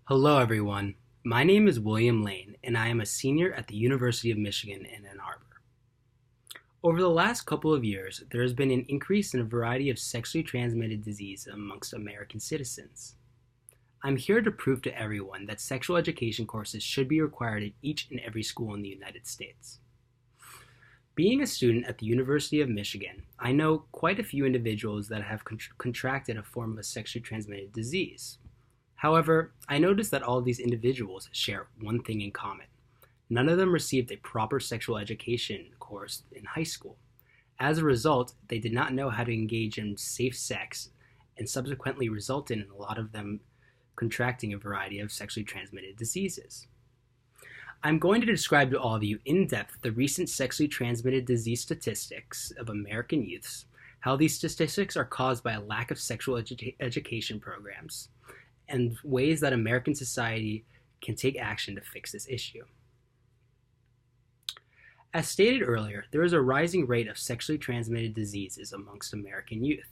Hello, everyone. My name is William Lane, and I am a senior at the University of Michigan in Ann Arbor. Over the last couple of years, there has been an increase in a variety of sexually transmitted disease amongst American citizens. I'm here to prove to everyone that sexual education courses should be required at each and every school in the United States. Being a student at the University of Michigan, I know quite a few individuals that have contracted a form of a sexually transmitted disease. However, I noticed that all of these individuals share one thing in common. None of them received a proper sexual education course in high school. As a result, they did not know how to engage in safe sex, and subsequently resulted in a lot of them contracting a variety of sexually transmitted diseases. I'm going to describe to all of you in depth the recent sexually transmitted disease statistics of American youths, how these statistics are caused by a lack of sexual education programs, and ways that American society can take action to fix this issue. As stated earlier, there is a rising rate of sexually transmitted diseases amongst American youth.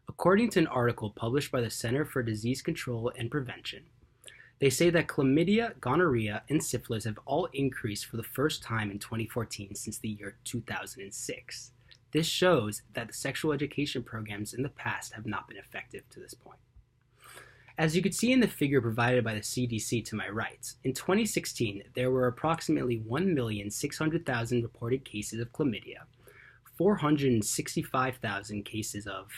According to an article published by the Center for Disease Control and Prevention, they say that chlamydia, gonorrhea, and syphilis have all increased for the first time in 2014 since the year 2006. This shows that the sexual education programs in the past have not been effective to this point. As you can see in the figure provided by the CDC to my right, in 2016, there were approximately 1,600,000 reported cases of chlamydia, 465,000 cases of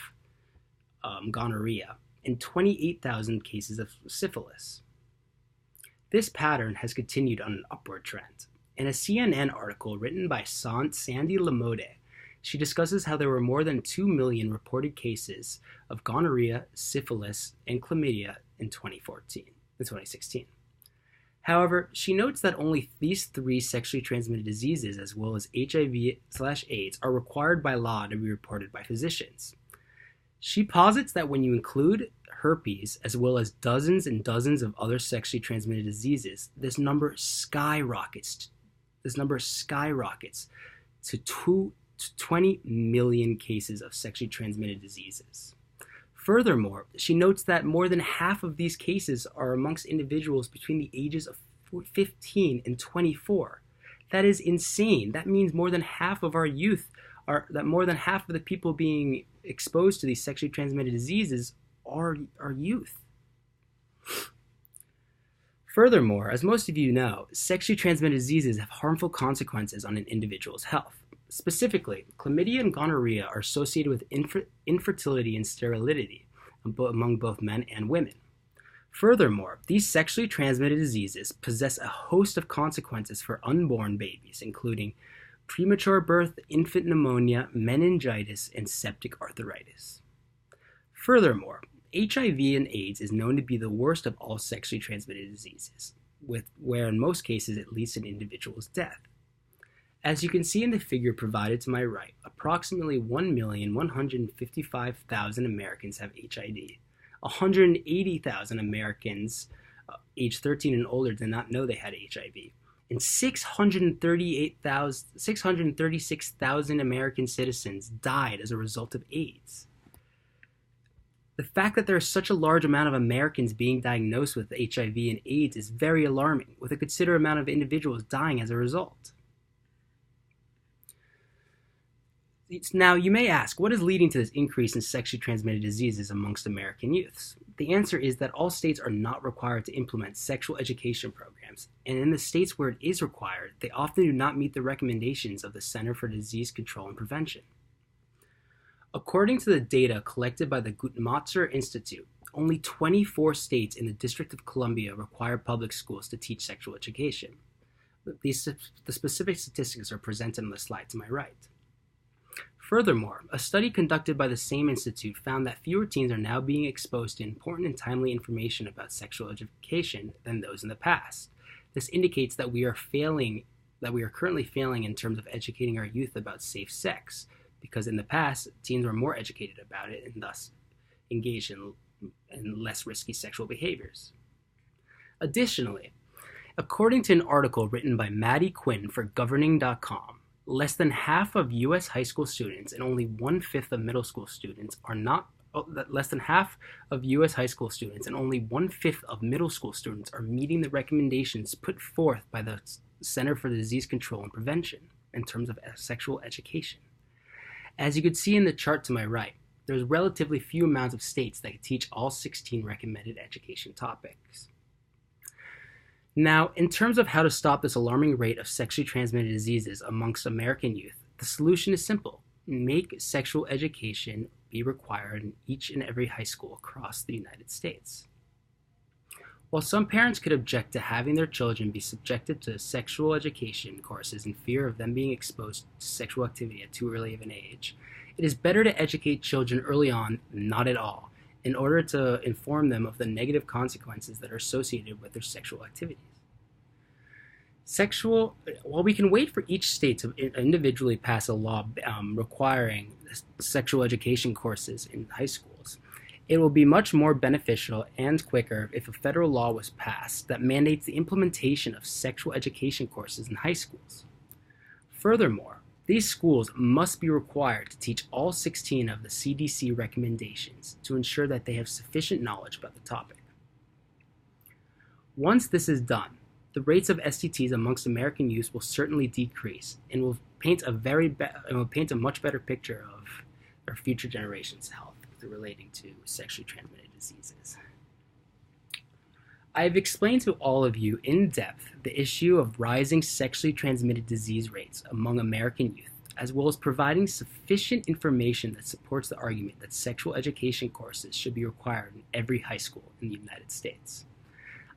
gonorrhea, and 28,000 cases of syphilis. This pattern has continued on an upward trend. In a CNN article written by Sandy Lamode, she discusses how there were more than 2 million reported cases of gonorrhea, syphilis, and chlamydia in 2016. However, she notes that only these three sexually transmitted diseases, as well as HIV/AIDS, are required by law to be reported by physicians. She posits that when you include herpes, as well as dozens and dozens of other sexually transmitted diseases, this number skyrockets to 20 million cases of sexually transmitted diseases. Furthermore, she notes that more than half of these cases are amongst individuals between the ages of 15 and 24. That is insane. That means more than half of our youth more than half of the people being exposed to these sexually transmitted diseases are youth. Furthermore, as most of you know, sexually transmitted diseases have harmful consequences on an individual's health. Specifically, chlamydia and gonorrhea are associated with infertility and sterility among both men and women. Furthermore, these sexually transmitted diseases possess a host of consequences for unborn babies, including premature birth, infant pneumonia, meningitis, and septic arthritis. Furthermore, HIV and AIDS is known to be the worst of all sexually transmitted diseases, where in most cases it leads to an individual's death. As you can see in the figure provided to my right, approximately 1,155,000 Americans have HIV. 180,000 Americans aged 13 and older did not know they had HIV. And 636,000 American citizens died as a result of AIDS. The fact that there is such a large amount of Americans being diagnosed with HIV and AIDS is very alarming, with a considerable amount of individuals dying as a result. Now, you may ask, what is leading to this increase in sexually transmitted diseases amongst American youths? The answer is that all states are not required to implement sexual education programs, and in the states where it is required, they often do not meet the recommendations of the Center for Disease Control and Prevention. According to the data collected by the Guttmacher Institute, only 24 states in the District of Columbia require public schools to teach sexual education. The specific statistics are presented on the slide to my right. Furthermore, a study conducted by the same institute found that fewer teens are now being exposed to important and timely information about sexual education than those in the past. This indicates that we are currently failing in terms of educating our youth about safe sex, because in the past, teens were more educated about it and thus engaged in less risky sexual behaviors. Additionally, according to an article written by Maddie Quinn for Governing.com, less than half of U.S. high school students and only 1/5 of middle school students are not that less than half of U.S. high school students and only 1/5 of middle school students are meeting the recommendations put forth by the Center for Disease Control and Prevention in terms of sexual education. As you can see in the chart to my right, there's relatively few amounts of states that teach all 16 recommended education topics. Now, in terms of how to stop this alarming rate of sexually transmitted diseases amongst American youth, the solution is simple. Make sexual education be required in each and every high school across the United States. While some parents could object to having their children be subjected to sexual education courses in fear of them being exposed to sexual activity at too early of an age, it is better to educate children early on than not at all, in order to inform them of the negative consequences that are associated with their sexual activities. While we can wait for each state to individually pass a law requiring sexual education courses in high schools, it will be much more beneficial and quicker if a federal law was passed that mandates the implementation of sexual education courses in high schools. Furthermore, these schools must be required to teach all 16 of the CDC recommendations to ensure that they have sufficient knowledge about the topic. Once this is done, the rates of STTs amongst American youth will certainly decrease and will paint a much better picture of our future generations' health relating to sexually transmitted diseases. I have explained to all of you in depth the issue of rising sexually transmitted disease rates among American youth, as well as providing sufficient information that supports the argument that sexual education courses should be required in every high school in the United States.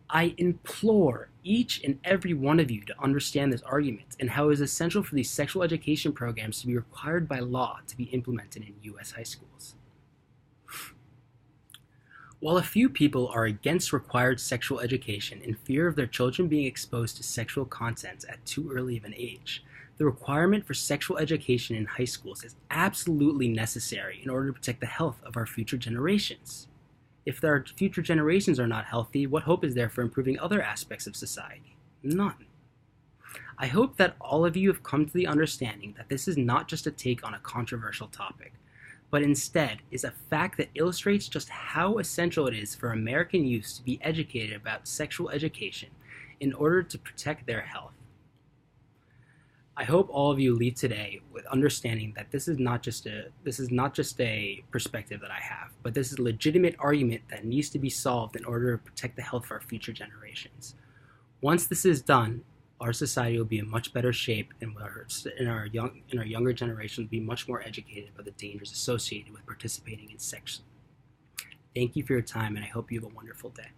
I implore each and every one of you to understand this argument and how it is essential for these sexual education programs to be required by law to be implemented in U.S. high schools. While a few people are against required sexual education in fear of their children being exposed to sexual content at too early of an age, the requirement for sexual education in high schools is absolutely necessary in order to protect the health of our future generations. If our future generations are not healthy, what hope is there for improving other aspects of society? None. I hope that all of you have come to the understanding that this is not just a take on a controversial topic, but instead is a fact that illustrates just how essential it is for American youth to be educated about sexual education in order to protect their health. I hope all of you leave today with understanding that this is not just a perspective that I have, but this is a legitimate argument that needs to be solved in order to protect the health of our future generations. Once this is done, our society will be in much better shape, and our younger generation will be much more educated about the dangers associated with participating in sex. Thank you for your time, and I hope you have a wonderful day.